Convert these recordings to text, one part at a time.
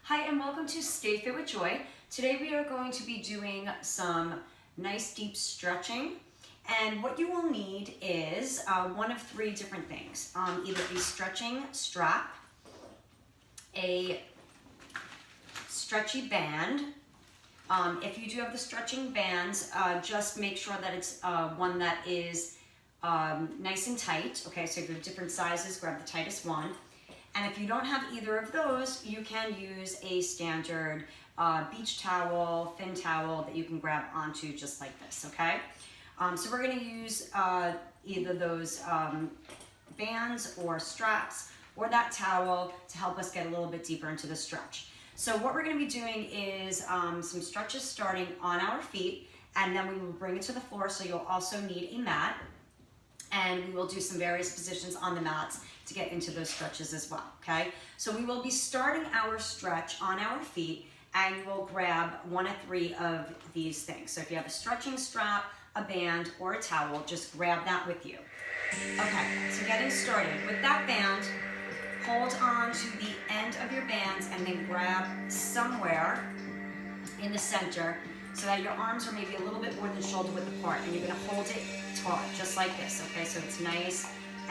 Hi and welcome to Stay Fit with Joy. Today we are going to be doing some nice deep stretching, and what you will need is one of three different things. Either a stretching strap, a stretchy band. If you do have the stretching bands, just make sure that it's one that is nice and tight. Okay, so if you have different sizes, grab the tightest one. And if you don't have either of those, you can use a standard beach towel, thin towel that you can grab onto just like this, okay? So we're gonna use either those bands or straps or that towel to help us get a little bit deeper into the stretch. So what we're gonna be doing is some stretches starting on our feet, and then we will bring it to the floor, so you'll also need a mat. And we will do some various positions on the mats to get into those stretches as well, okay? So we will be starting our stretch on our feet, and we'll grab one of three of these things. So if you have a stretching strap, a band, or a towel, just grab that with you. Okay, so getting started. With that band, hold on to the end of your bands and then grab somewhere in the center so that your arms are maybe a little bit more than shoulder width apart, and you're gonna hold it taut, just like this, okay? So it's nice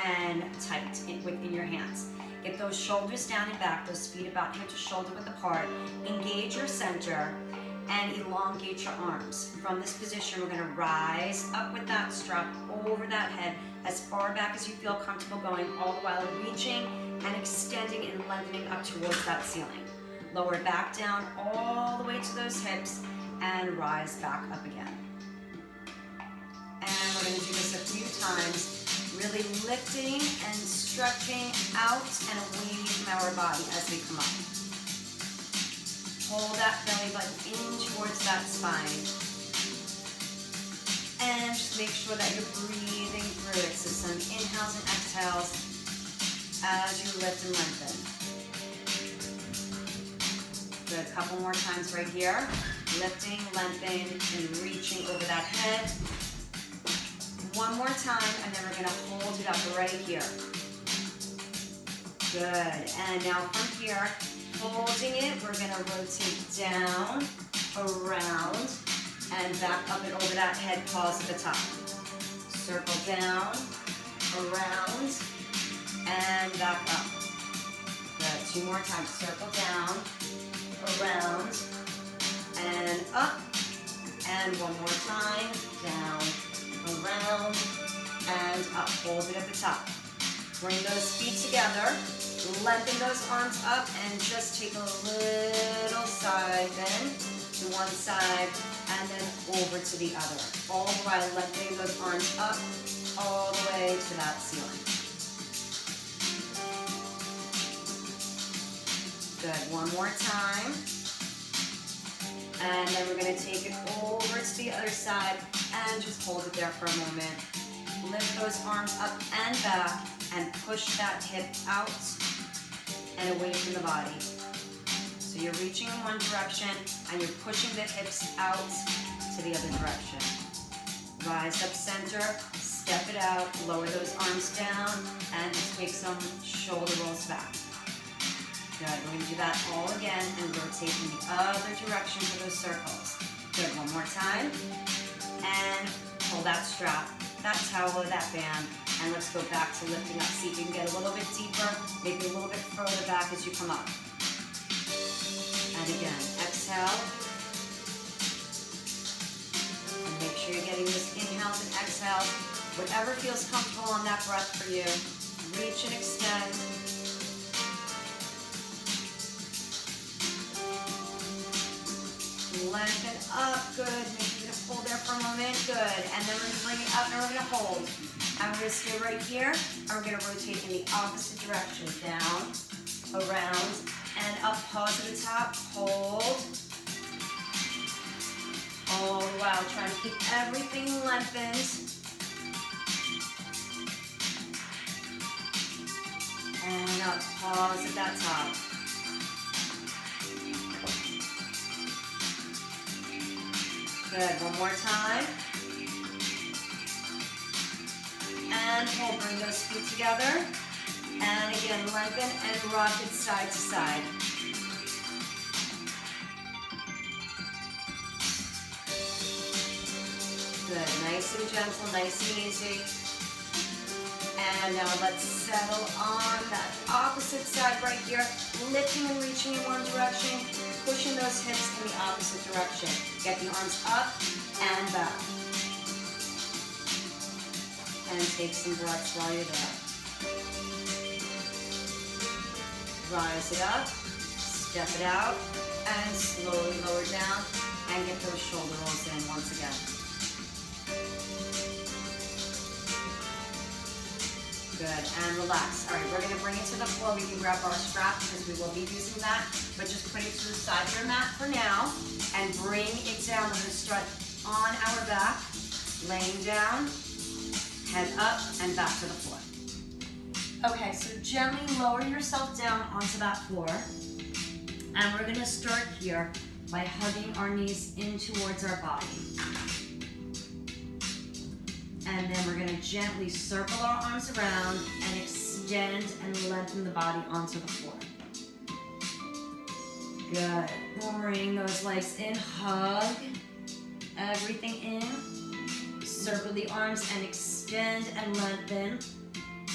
and tight within your hands. Get those shoulders down and back, those feet about hip to shoulder width apart. Engage your center and elongate your arms. From this position, we're gonna rise up with that strap over that head as far back as you feel comfortable going, all the while reaching and extending and lengthening up towards that ceiling. Lower back down all the way to those hips and rise back up again. And we're going to do this a few times, really lifting and stretching out and away from our body as we come up. Hold that belly button in towards that spine. And just make sure that you're breathing through it. So some inhales and exhales as you lift and lengthen. Good, a couple more times right here. Lifting, lengthening, and reaching over that head. One more time, and then we're gonna hold it up right here. Good, and now from here, holding it, we're gonna rotate down, around, and back up and over that head, pause at the top. Circle down, around, and back up. Good, two more times, circle down, around, and up, and one more time, down, around, and up. Hold it at the top. Bring those feet together, lengthen those arms up, and just take a little side bend to one side, and then over to the other. All the while lengthening those arms up, all the way to that ceiling. Good, one more time. And then we're gonna take it over to the other side and just hold it there for a moment. Lift those arms up and back and push that hip out and away from the body. So you're reaching in one direction and you're pushing the hips out to the other direction. Rise up center, step it out, lower those arms down, and just take some shoulder rolls back. Good, we're gonna do that all again and rotate in the other direction for those circles. Good, one more time. And pull that strap, that towel or that band, and let's go back to lifting up. See if you can get a little bit deeper, maybe a little bit further back as you come up. And again, exhale. And make sure you're getting those inhales and exhales. Whatever feels comfortable on that breath for you. Reach and extend. Lengthen up, good. Make sure you're gonna hold there for a moment, good. And then we're gonna bring it up and we're gonna hold. And we're gonna stay right here, and we're gonna rotate in the opposite direction. Down, around, and up, pause at the top, hold. All the while trying to keep everything lengthened. And up, pause at that top. Good, one more time. And hold, bring those feet together. And again, lengthen and rock it side to side. nice and gentle, nice and easy. And now let's settle on that opposite side right here, lifting and reaching in one direction, pushing those hips in the opposite direction. Get the arms up and back. And take some breaths while you're there. Rise it up, step it out, and slowly lower down, and get those shoulder rolls in once again. Good, and relax. All right, we're gonna bring it to the floor. We can grab our strap because we will be using that, but just put it to the side of your mat for now, and bring it down. We're gonna start on our back, laying down, head up, and back to the floor. Okay, so gently lower yourself down onto that floor, and we're gonna start here by hugging our knees in towards our body. And then we're gonna gently circle our arms around and extend and lengthen the body onto the floor. Good. Bring those legs in, hug everything in. Circle the arms and extend and lengthen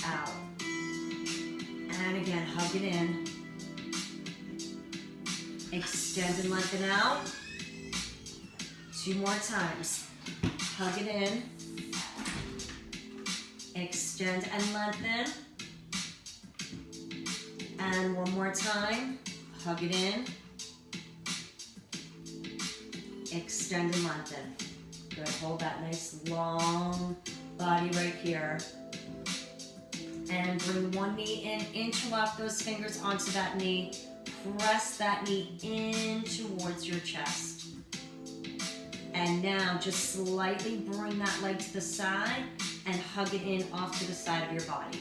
out. And again, hug it in. Extend and lengthen out. 2 more times. Hug it in. Extend and lengthen. And 1 more time. Hug it in. Extend and lengthen. Good. Hold that nice long body right here. And bring one knee in. Interlock those fingers onto that knee. Press that knee in towards your chest. And now just slightly bring that leg to the side and hug it in off to the side of your body.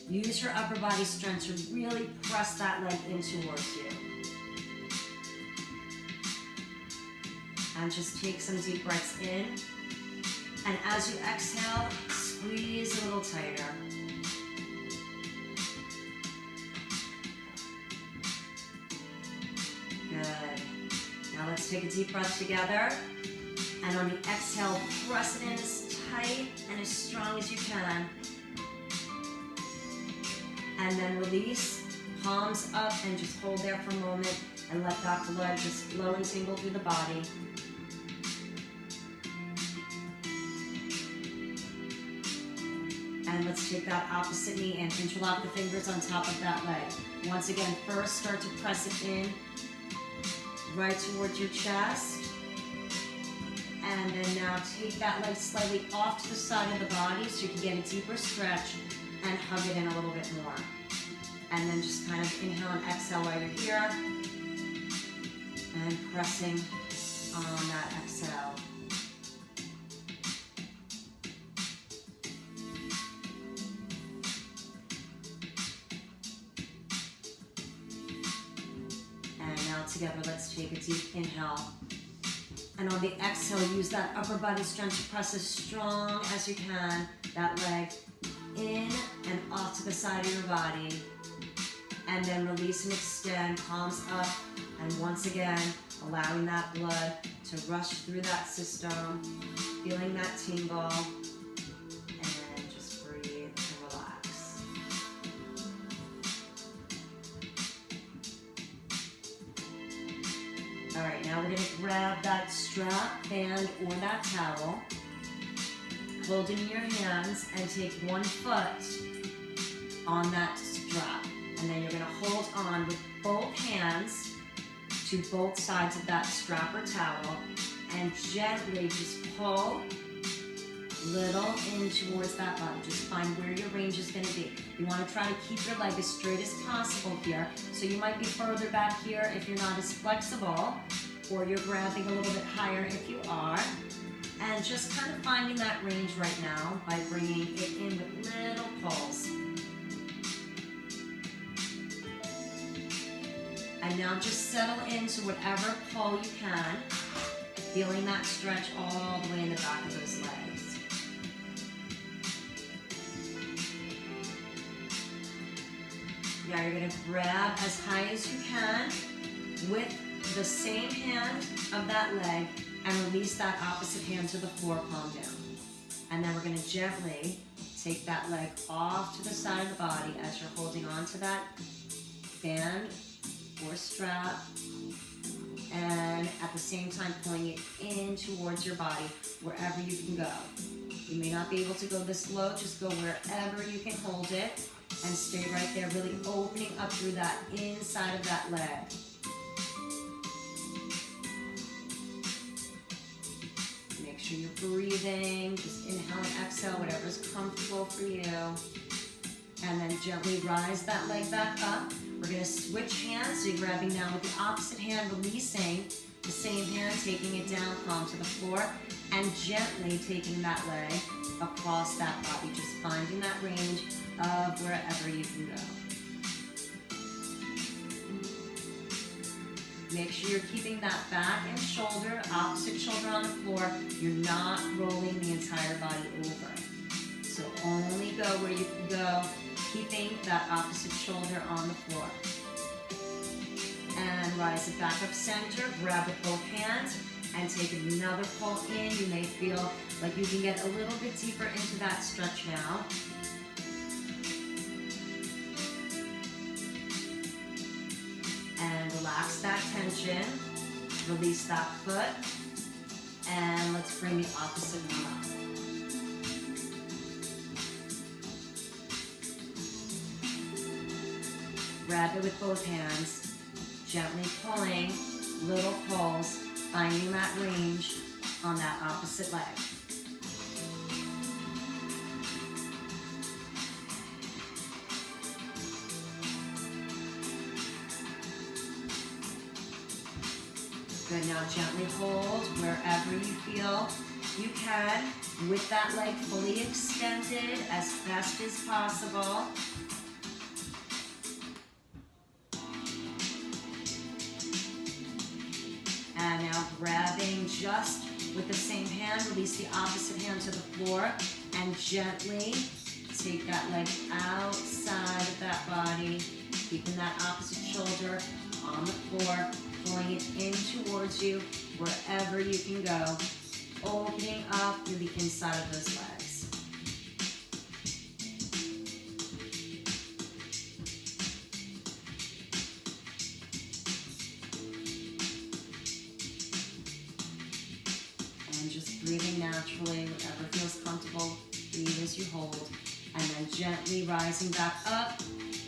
Use your upper body strength to really press that leg in towards you. And just take some deep breaths in. And as you exhale, squeeze a little tighter. Good. Now let's take a deep breath together. And on the exhale, press it in as tight and as strong as you can. And then release, palms up, and just hold there for a moment and let that blood just flow and tingle through the body. And let's take that opposite knee and interlock the fingers on top of that leg. Once again, first start to press it in right towards your chest. And then now take that leg slightly off to the side of the body so you can get a deeper stretch and hug it in a little bit more. And then just kind of inhale and exhale while you're here. And pressing on that exhale. And now together, let's take a deep inhale. And on the exhale, use that upper body strength to press as strong as you can. That leg in and off to the side of your body. And then release and extend, palms up. And once again, allowing that blood to rush through that system. Feeling that tingle. And just breathe and relax. All right, now we're gonna grab that strap, band, or that towel. Hold it in your hands and take 1 foot on that strap. And then you're gonna hold on with both hands to both sides of that strap or towel and gently just pull little in towards that body. Just find where your range is gonna be. You wanna try to keep your leg as straight as possible here. So you might be further back here if you're not as flexible, or you're grabbing a little bit higher if you are. And just kind of finding that range right now by bringing it in with little pulls. And now just settle into whatever pull you can, feeling that stretch all the way in the back of those legs. Now you're gonna grab as high as you can with the same hand of that leg and release that opposite hand to the floor, palm down. And then we're gonna gently take that leg off to the side of the body as you're holding on to that band or strap. And at the same time pulling it in towards your body, wherever you can go. You may not be able to go this low, just go wherever you can hold it and stay right there, really opening up through that inside of that leg. Make sure you're breathing, just inhale and exhale, whatever's comfortable for you. And then gently rise that leg back up. We're gonna switch hands, so you're grabbing now with the opposite hand, releasing the same hand, taking it down, palm to the floor, and gently taking that leg across that body, just finding that range of wherever you can go. Make sure you're keeping that back and shoulder, opposite shoulder on the floor. You're not rolling the entire body over. So only go where you can go, keeping that opposite shoulder on the floor. And rise it back up center, grab with both hands, and take another pull in. You may feel like you can get a little bit deeper into that stretch now. And relax that tension, release that foot, and let's bring the opposite one up. Grab it with both hands, gently pulling, little pulls, finding that range on that opposite leg. Good, now gently hold wherever you feel you can with that leg fully extended as best as possible. And now grabbing just with the same hand, release the opposite hand to the floor and gently take that leg outside of that body, keeping that opposite shoulder on the floor, pulling it in towards you wherever you can go, opening up through the inside of those legs. And just breathing naturally, whatever feels comfortable, breathe as you hold, and then gently rising back up,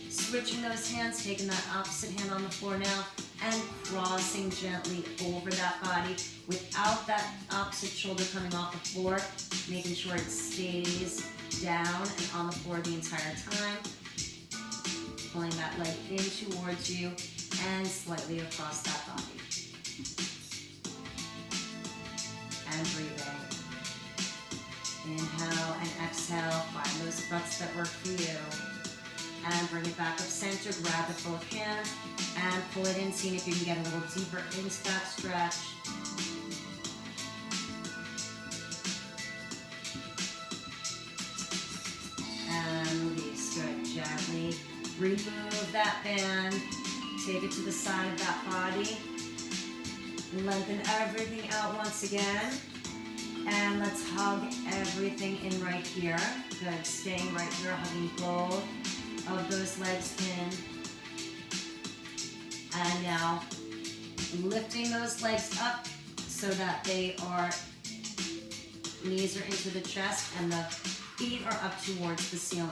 switching those hands, taking that opposite hand on the floor now, and crossing gently over that body without that opposite shoulder coming off the floor, making sure it stays down and on the floor the entire time. Pulling that leg in towards you and slightly across that body. And breathing. Inhale and exhale, find those breaths that work for you. And bring it back up center, grab with both hands, and pull it in, seeing if you can get a little deeper into that stretch. And release, good, gently remove that band, take it to the side of that body, lengthen everything out once again, and let's hug everything in right here. Good, staying right here, hugging both of those legs in. And now lifting those legs up so that they are, knees are into the chest and the feet are up towards the ceiling.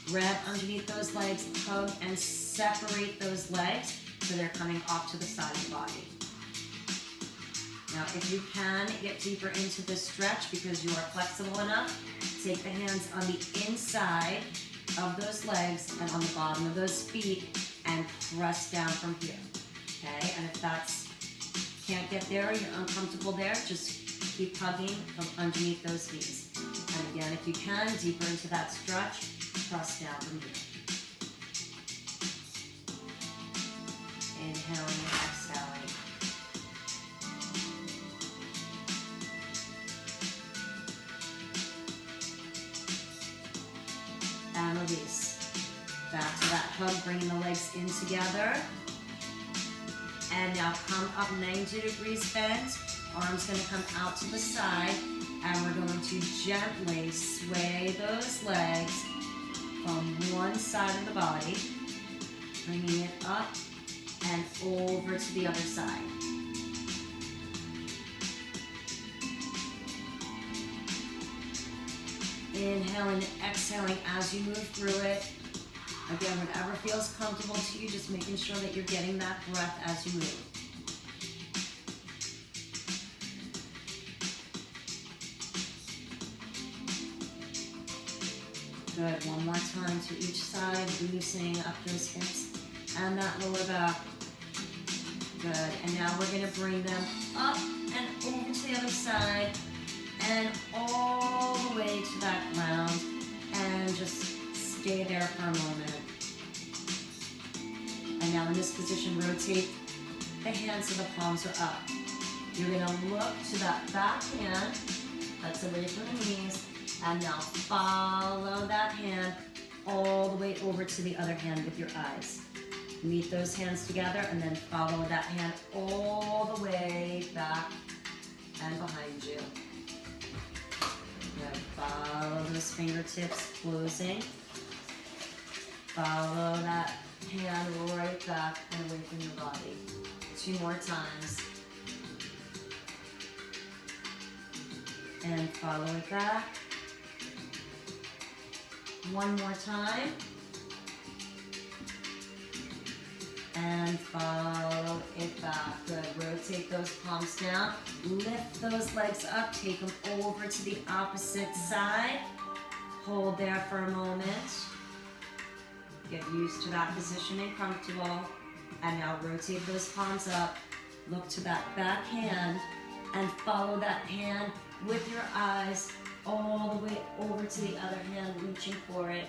Grab underneath those legs, hug and separate those legs so they're coming off to the side of the body. Now if you can get deeper into this stretch because you are flexible enough, take the hands on the inside of those legs and on the bottom of those feet and press down from here, okay? And if that's, can't get there, or you're uncomfortable there, just keep hugging from underneath those knees. And again, if you can, deeper into that stretch, press down from here. Inhaling and exhaling. And release. Back to that hug, bringing the legs in together. And now come up 90 degrees bent. Arms gonna come out to the side. And we're going to gently sway those legs from one side of the body, bringing it up and over to the other side. Inhaling and exhaling as you move through it. Again, whatever feels comfortable to you, just making sure that you're getting that breath as you move. Good, one more time to each side, loosening up those hips and that lower back. Good, and now we're gonna bring them up and over to the other side and all the way to that ground and just stay there for a moment. And now in this position, rotate the hands so the palms are up. You're gonna look to that back hand that's away from the knees, and now follow that hand all the way over to the other hand with your eyes. Meet those hands together and then follow that hand all the way back and behind you. Good. Follow those fingertips closing. Follow that hand right back and away from your body. 2 more times. And follow it back. 1 more time. And follow it back. Good. Rotate those palms down. Lift those legs up. Take them over to the opposite side. Hold there for a moment. Get used to that position and comfortable. And now rotate those palms up. Look to that back hand and follow that hand with your eyes all the way over to the other hand, reaching for it.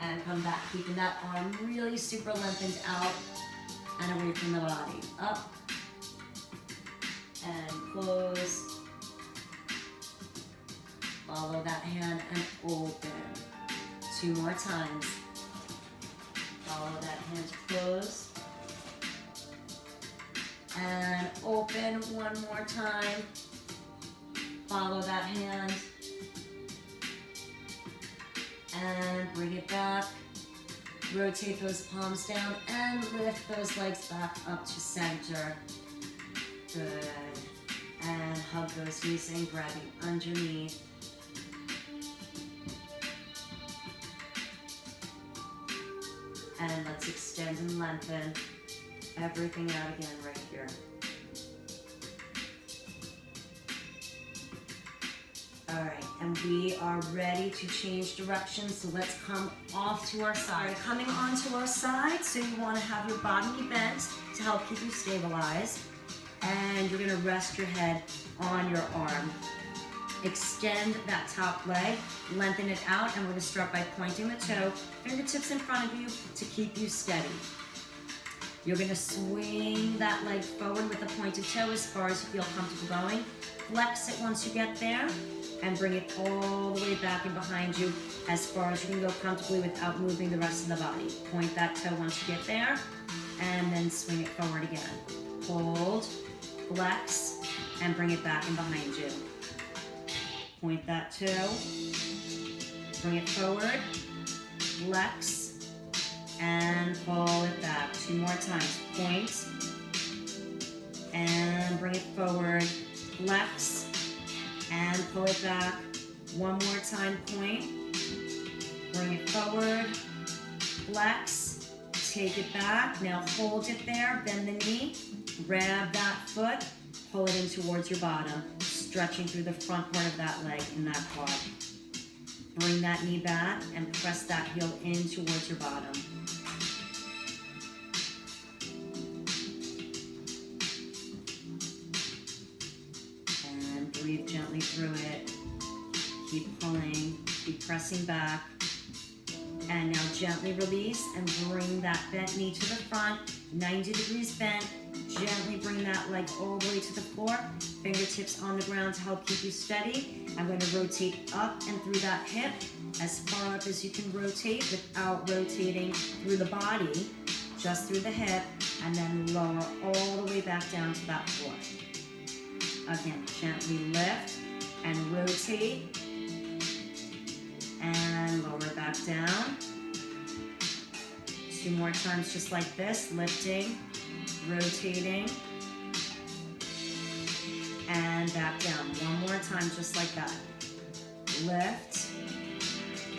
And come back, keeping that arm really super lengthened out and away from the body. Up and close. Follow that hand and open. 2 more times. Follow that hand to close. And open 1 more time. Follow that hand. And bring it back. Rotate those palms down and lift those legs back up to center. Good. And hug those knees in, grabbing underneath. And let's extend and lengthen everything out again right here. All right, and we are ready to change directions, so let's come off to our side. Right, coming onto our side, so you want to have your body bent to help keep you stabilized, and you're going to rest your head on your arm. Extend that top leg, lengthen it out, and we're going to start by pointing the toe, fingertips in front of you to keep you steady. You're going to swing that leg forward with the pointed toe as far as you feel comfortable going. Flex it once you get there, and bring it all the way back and behind you as far as you can go comfortably without moving the rest of the body. Point that toe once you get there, and then swing it forward again. Hold, flex, and bring it back and behind you. Point that toe, bring it forward, flex, and pull it back. 2 more times. Point, and bring it forward, flex, and pull it back. 1 more time. Point, bring it forward, flex, take it back. Now hold it there, bend the knee, grab that foot, pull it in towards your bottom, stretching through the front part of that leg in that quad. Bring that knee back and press that heel in towards your bottom. And breathe gently through it. Keep pulling, keep pressing back. And now gently release and bring that bent knee to the front, 90 degrees bent. Gently bring that leg all the way to the floor, fingertips on the ground to help keep you steady. I'm going to rotate up and through that hip, as far up as you can rotate without rotating through the body, just through the hip, and then lower all the way back down to that floor. Again, gently lift and rotate, and lower it back down. 2 more times just like this, lifting, rotating, and back down. 1 more time just like that. Lift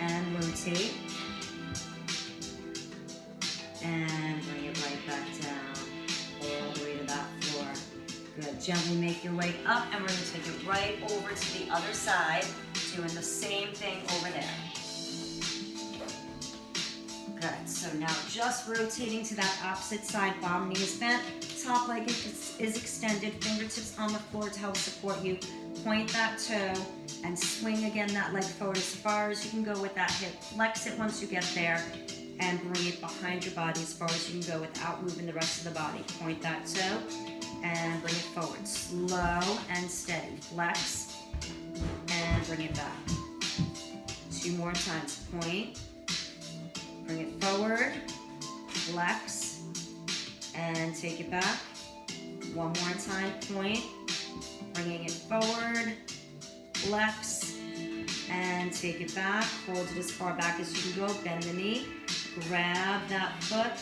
and rotate, and bring it right back down, all the way to that floor. Good. Gently make your way up, and we're going to take it right over to the other side, doing the same thing over there. Good. So now just rotating to that opposite side. Bottom knee is bent, top leg is extended, fingertips on the floor to help support you. Point that toe and swing again that leg forward as far as you can go with that hip. Flex it once you get there, and bring it behind your body as far as you can go without moving the rest of the body. Point that toe and bring it forward. Slow and steady. Flex and bring it back. 2 more times. Point, bring it forward, flex, and take it back. 1 more time. Point, bringing it forward, flex, and take it back. Hold it as far back as you can go. Bend the knee. Grab that foot,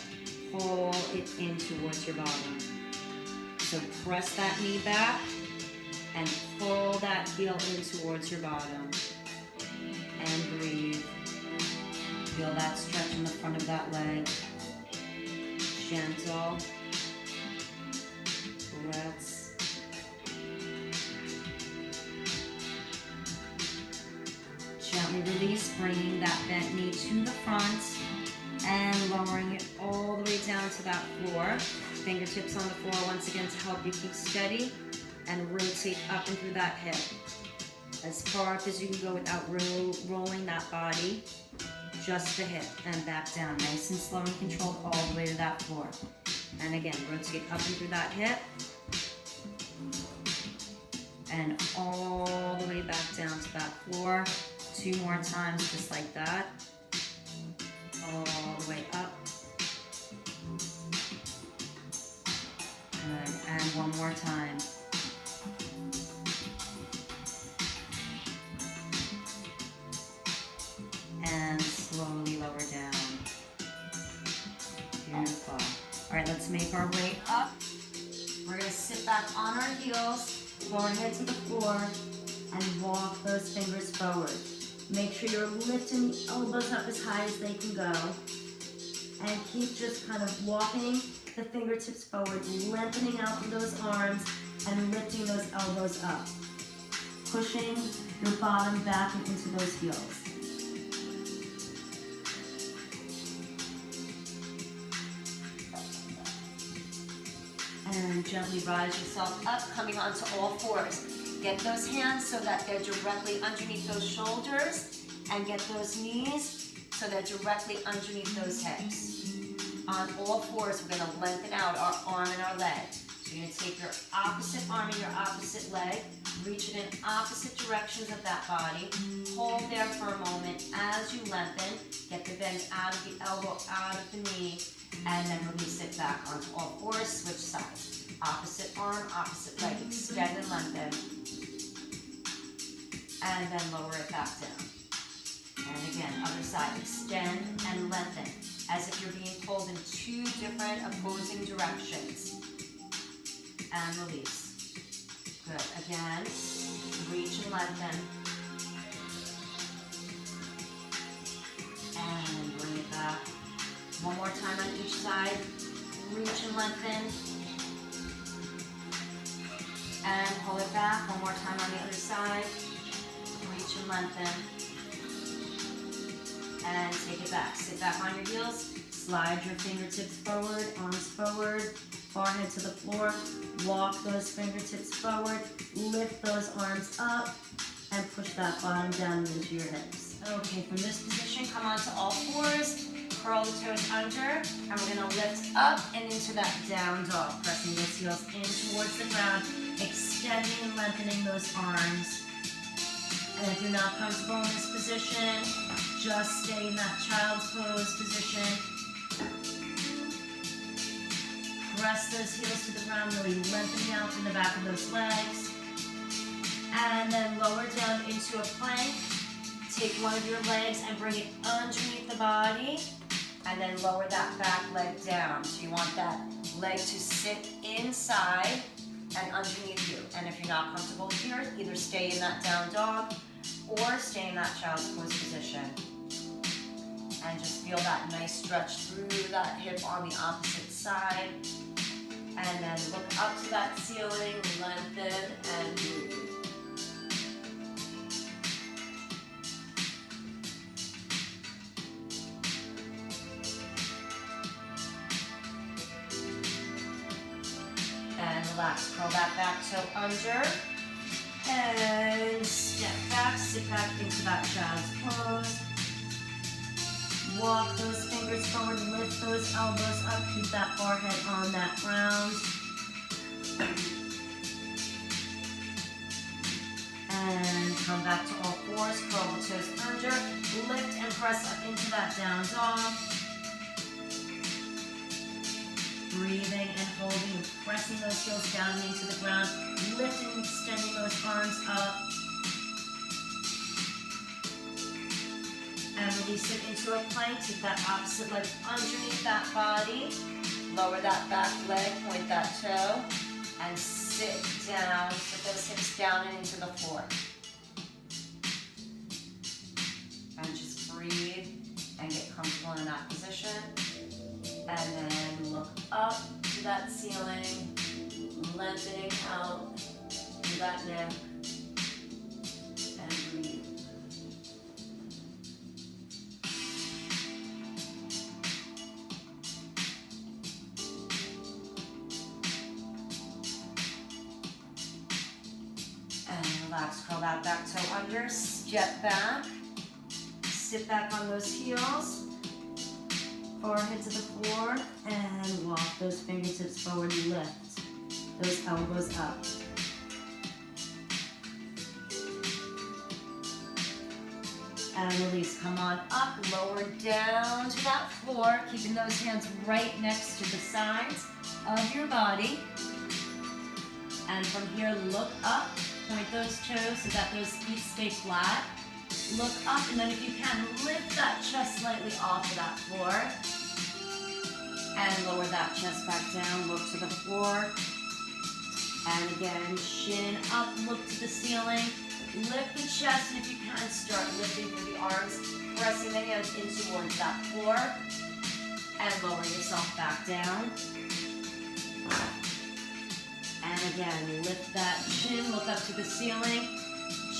pull it in towards your bottom. So press that knee back and pull that heel in towards your bottom. And breathe. Feel that stretch in the front of that leg. Gentle breaths. Gently release, bringing that bent knee to the front and lowering it all the way down to that floor. Fingertips on the floor once again to help you keep steady, and rotate up and through that hip. As far up as you can go without rolling that body, just the hip, and back down. Nice and slow and controlled all the way to that floor. And again, rotate up and through that hip, and all the way back down to that floor. 2 more times just like that. All the way up. Good, and 1 more time. And slowly lower down. Beautiful. All right, let's make our way up. We're gonna sit back on our heels, forehead to the floor, and walk those fingers forward. Make sure you're lifting the elbows up as high as they can go. And keep just kind of walking the fingertips forward, lengthening out through those arms, and lifting those elbows up. Pushing your bottom back and into those heels. And gently rise yourself up, coming onto all fours. Get those hands so that they're directly underneath those shoulders, and get those knees so they're directly underneath those hips. On all fours, we're going to lengthen out our arm and our leg. So you're going to take your opposite arm and your opposite leg, reach it in opposite directions of that body. Hold there for a moment as you lengthen. Get the bend out of the elbow, out of the knee, and then release it back onto all fours. Switch sides. Opposite arm, opposite leg. Extend and lengthen. And then lower it back down. And again, other side. Extend and lengthen, as if you're being pulled in 2 different opposing directions. And release. Good. Again, reach and lengthen. And bring it back. 1 more time on each side. Reach and lengthen. And pull it back. 1 more time on the other side. Reach and lengthen. And take it back. Sit back on your heels. Slide your fingertips forward, arms forward, forehead to the floor. Walk those fingertips forward. Lift those arms up and push that bottom down into your hips. Okay, from this position, come onto all fours. Curl the toes under, and we're going to lift up and into that down dog. Pressing those heels in towards the ground, extending and lengthening those arms. And if you're not comfortable in this position, just stay in that child's pose position. Press those heels to the ground, really lengthening out from the back of those legs. And then lower down into a plank. Take one of your legs and bring it underneath the body. And then lower that back leg down. So you want that leg to sit inside and underneath you. And if you're not comfortable here, either stay in that down dog or stay in that child's pose position. And just feel that nice stretch through that hip on the opposite side. And then look up to that ceiling, lengthen and breathe. And relax, curl that back toe under. And step back, sit back into that child's pose. Walk those fingers forward, lift those elbows up, keep that forehead on that ground. And come back to all fours, curl the toes under, lift and press up into that down dog. Breathing and holding, pressing those heels down into the ground, lifting and extending those arms up. And release it into a plank. Take that opposite leg underneath that body. Lower that back leg, point that toe, and sit down. Sit those hips down and into the floor. And just breathe and get comfortable in that position. And then look up to that ceiling, lengthening out through that neck, and breathe. And relax, curl that back toe under, step back, sit back on those heels. Forehead to the floor, and walk those fingertips forward, lift those elbows up. And release, come on up, lower down to that floor, keeping those hands right next to the sides of your body. And from here, look up, point those toes so that those feet stay flat. Look up, and then if you can, lift that chest slightly off of that floor. And lower that chest back down, look to the floor. And again, shin up, look to the ceiling. Lift the chest, and if you can, start lifting through the arms, pressing the hands in towards that floor. And lower yourself back down. And again, lift that chin, look up to the ceiling.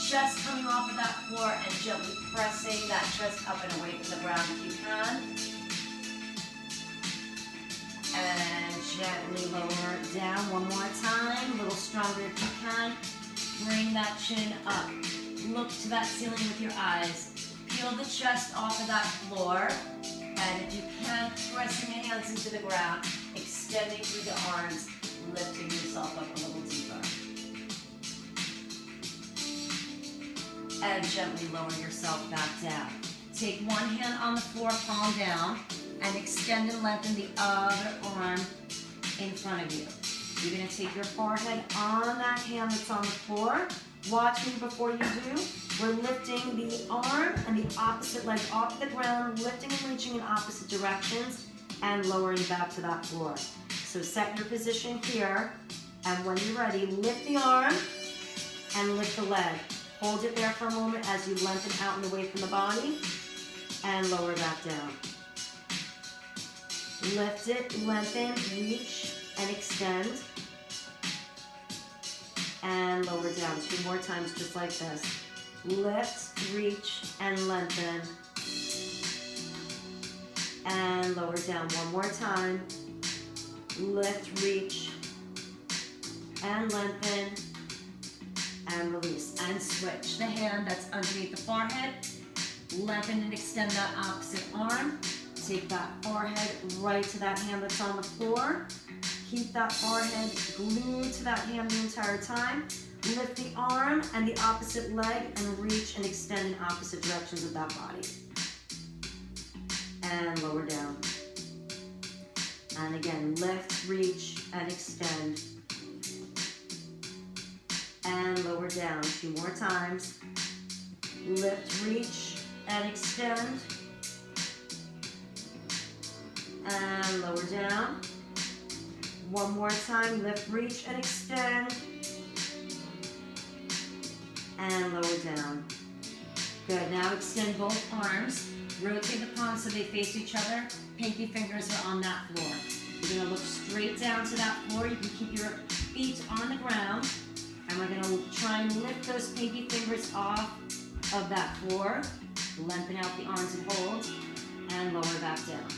Chest coming off of that floor and gently pressing that chest up and away from the ground if you can. And gently lower down one more time, a little stronger if you can. Bring that chin up. Look to that ceiling with your eyes. Peel the chest off of that floor. And if you can, pressing the hands into the ground, extending through the arms, lifting yourself up a little deeper. And gently lower yourself back down. Take one hand on the floor, palm down, and extend and lengthen the other arm in front of you. You're going to take your forehead on that hand that's on the floor. Watch me before you do. We're lifting the arm and the opposite leg off the ground, lifting and reaching in opposite directions, and lowering back to that floor. So set your position here, and when you're ready, lift the arm and lift the leg. Hold it there for a moment as you lengthen out and away from the body, and lower back down. Lift it, lengthen, reach, and extend. And lower down 2 more times just like this. Lift, reach, and lengthen. And lower down 1 more time. Lift, reach, and lengthen. And release. And switch the hand that's underneath the forehead. Lengthen and extend that opposite arm. Take that forehead right to that hand that's on the floor. Keep that forehead glued to that hand the entire time. Lift the arm and the opposite leg and reach and extend in opposite directions of that body. And lower down. And again, lift, reach, and extend. And lower down. down. 2 more times. Lift, reach, and extend. And lower down. 1 more time. Lift, reach, and extend. And lower down. Good. Now extend both arms. Rotate the palms so they face each other. Pinky fingers are on that floor. You're going to look straight down to that floor. You can keep your feet on the ground. And we're going to try and lift those pinky fingers off of that floor. Lengthen out the arms and hold. And lower back down.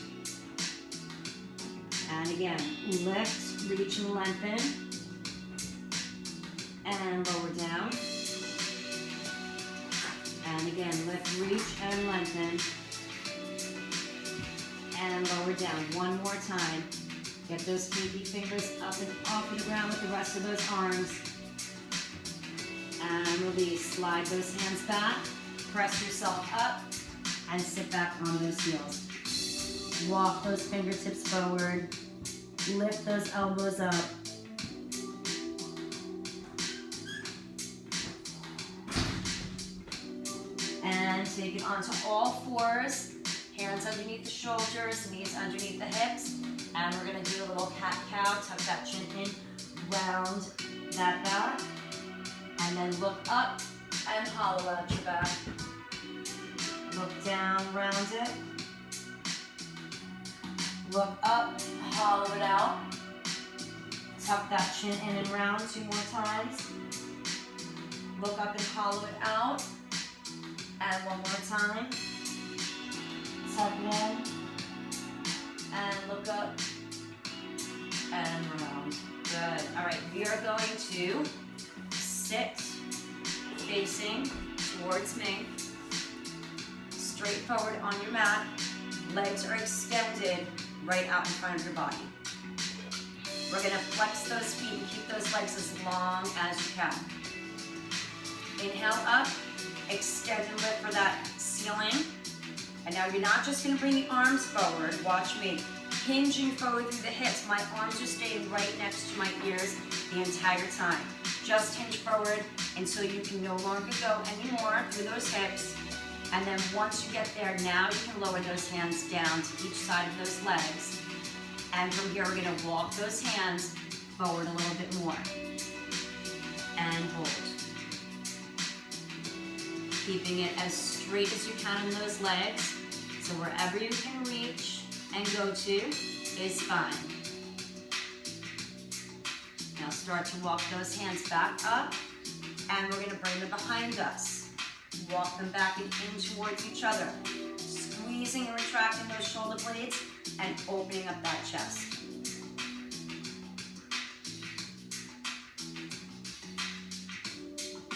And again, lift, reach, and lengthen. And lower down. And again, lift, reach, and lengthen. And lower down. 1 more time. Get those pinky fingers up and off of the ground with the rest of those arms. And release. Slide those hands back. Press yourself up. And sit back on those heels. Walk those fingertips forward. Lift those elbows up. And take it onto all fours. Hands underneath the shoulders, knees underneath the hips. And we're going to do a little cat-cow. Tuck that chin in, round that back. And then look up and hollow out your back. Look down, round it. Look up, hollow it out. Tuck that chin in and round 2 more times. Look up and hollow it out. And 1 more time. Tuck in. And look up. And round. Good. All right, we are going to sit facing towards me. Straight forward on your mat. Legs are extended right out in front of your body. We're going to flex those feet and keep those legs as long as you can. Inhale up. Extend and lift for that ceiling. And now you're not just going to bring the arms forward. Watch me. Hinging forward through the hips. My arms are staying right next to my ears the entire time. Just hinge forward until you can no longer go anymore through those hips. And then once you get there, now you can lower those hands down to each side of those legs. And from here, we're going to walk those hands forward a little bit more. And hold. Keeping it as straight as you can in those legs. So wherever you can reach and go to is fine. Now start to walk those hands back up. And we're going to bring them behind us. Walk them back and in towards each other. Squeezing and retracting those shoulder blades and opening up that chest.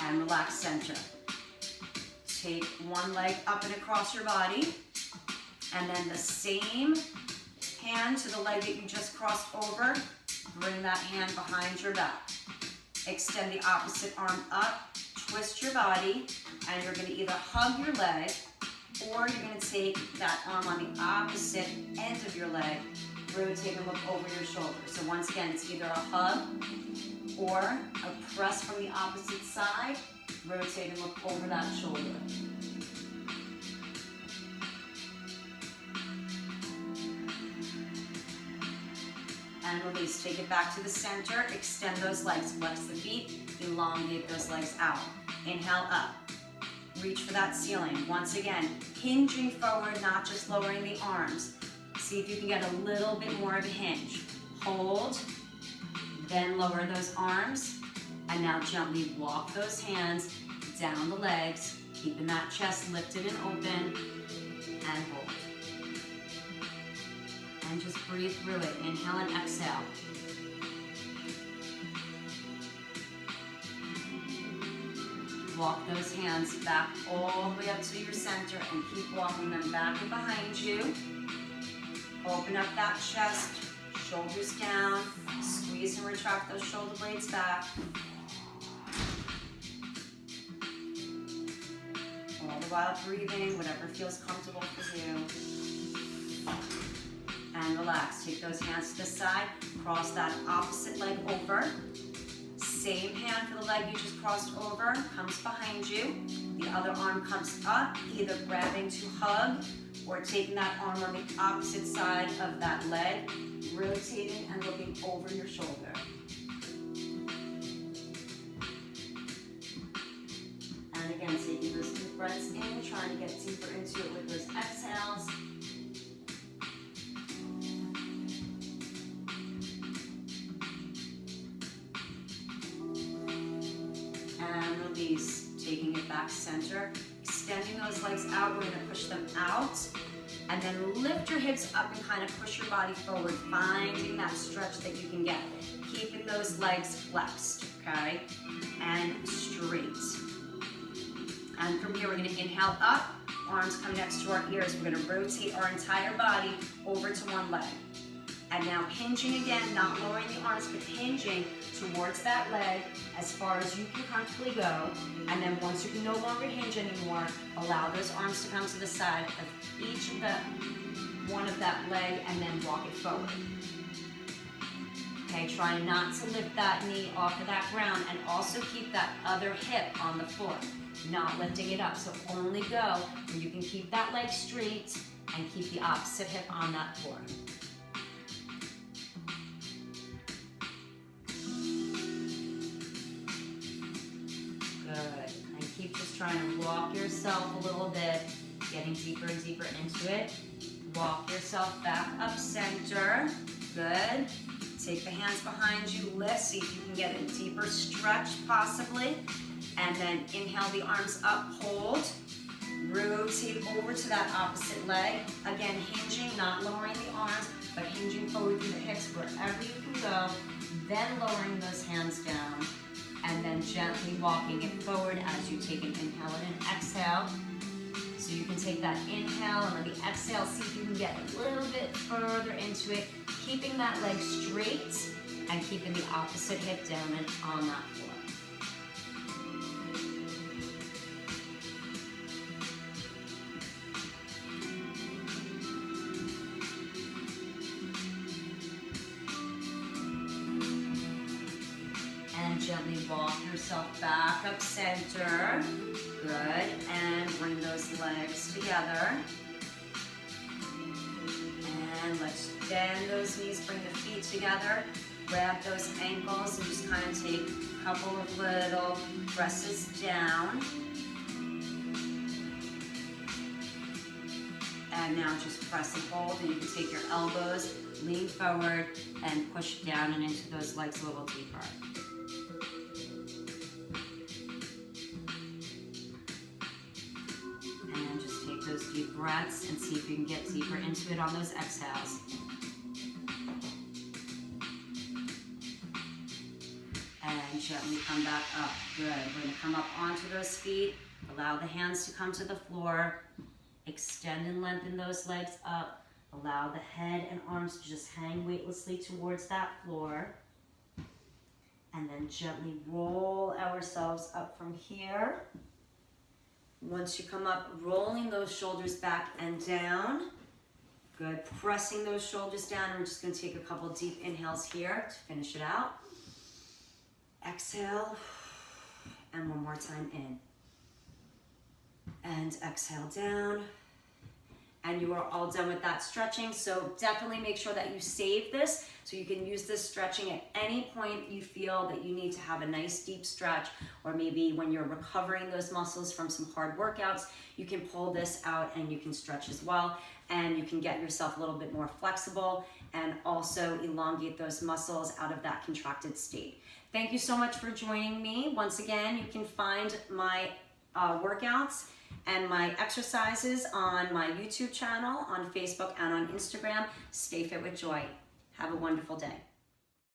And relax center. Take one leg up and across your body. And then the same hand to the leg that you just crossed over. Bring that hand behind your back. Extend the opposite arm up. Twist your body. And you're going to either hug your leg or you're going to take that arm on the opposite end of your leg. Rotate and look over your shoulder. So once again, it's either a hug or a press from the opposite side. Rotate and look over that shoulder. And release. Take it back to the center. Extend those legs. Flex the feet. Elongate those legs out. Inhale up. Reach for that ceiling. Once again, hinging forward, not just lowering the arms. See if you can get a little bit more of a hinge. Hold. Then lower those arms. And now gently walk those hands down the legs, keeping that chest lifted and open, and hold. And just breathe through it. Inhale and exhale. Walk those hands back all the way up to your center and keep walking them back and behind you. Open up that chest, shoulders down, squeeze and retract those shoulder blades back. All the while breathing, whatever feels comfortable for you. And relax. Take those hands to the side, cross that opposite leg over. Same hand for the leg you just crossed over, comes behind you. The other arm comes up, either grabbing to hug or taking that arm on the opposite side of that leg, rotating and looking over your shoulder. And again, taking those deep breaths in, trying to get deeper into it with those exhales. And release, taking it back center, extending those legs out. We're going to push them out, and then lift your hips up and kind of push your body forward, finding that stretch that you can get, keeping those legs flexed, okay, and straight. And from here, we're going to inhale up, arms come next to our ears. We're going to rotate our entire body over to one leg. And now hinging again, not lowering the arms, but hinging towards that leg as far as you can comfortably go. And then once you can no longer hinge anymore, allow those arms to come to the side of each of the one of that leg and then walk it forward. Okay, try not to lift that knee off of that ground and also keep that other hip on the floor, not lifting it up. So only go when you can keep that leg straight and keep the opposite hip on that floor. Good. And keep just trying to walk yourself a little bit, getting deeper and deeper into it. Walk yourself back up center. Good. Take the hands behind you, lift, see if you can get a deeper stretch possibly. And then inhale the arms up, hold. Rotate over to that opposite leg. Again, hinging, not lowering the arms, but hinging forward through the hips wherever you can go. Then lowering those hands down. And then gently walking it forward as you take an inhale and an exhale. So you can take that inhale and then the exhale, see if you can get a little bit further into it, keeping that leg straight and keeping the opposite hip down and on that floor. And gently walk yourself back up center. Good, and bring those legs together. And let's bend those knees, bring the feet together. Grab those ankles and just kind of take a couple of little presses down. And now just press and hold, and you can take your elbows, lean forward, and push down and into those legs a little deeper. Those deep breaths and see if you can get deeper into it on those exhales. And gently come back up. Good. We're going to come up onto those feet. Allow the hands to come to the floor. Extend and lengthen those legs up. Allow the head and arms to just hang weightlessly towards that floor. And then gently roll ourselves up from here. Once you come up, rolling those shoulders back and down. Good, pressing those shoulders down. We're just gonna take a couple deep inhales here to finish it out. Exhale, and one more time in. And exhale down. And you are all done with that stretching, so definitely make sure that you save this so you can use this stretching at any point you feel that you need to have a nice deep stretch, or maybe when you're recovering those muscles from some hard workouts, you can pull this out and you can stretch as well, and you can get yourself a little bit more flexible and also elongate those muscles out of that contracted state. Thank you so much for joining me. Once again, you can find my workouts and my exercises on my YouTube channel, on Facebook, and on Instagram. Stay Fit with Joy. Have a wonderful day.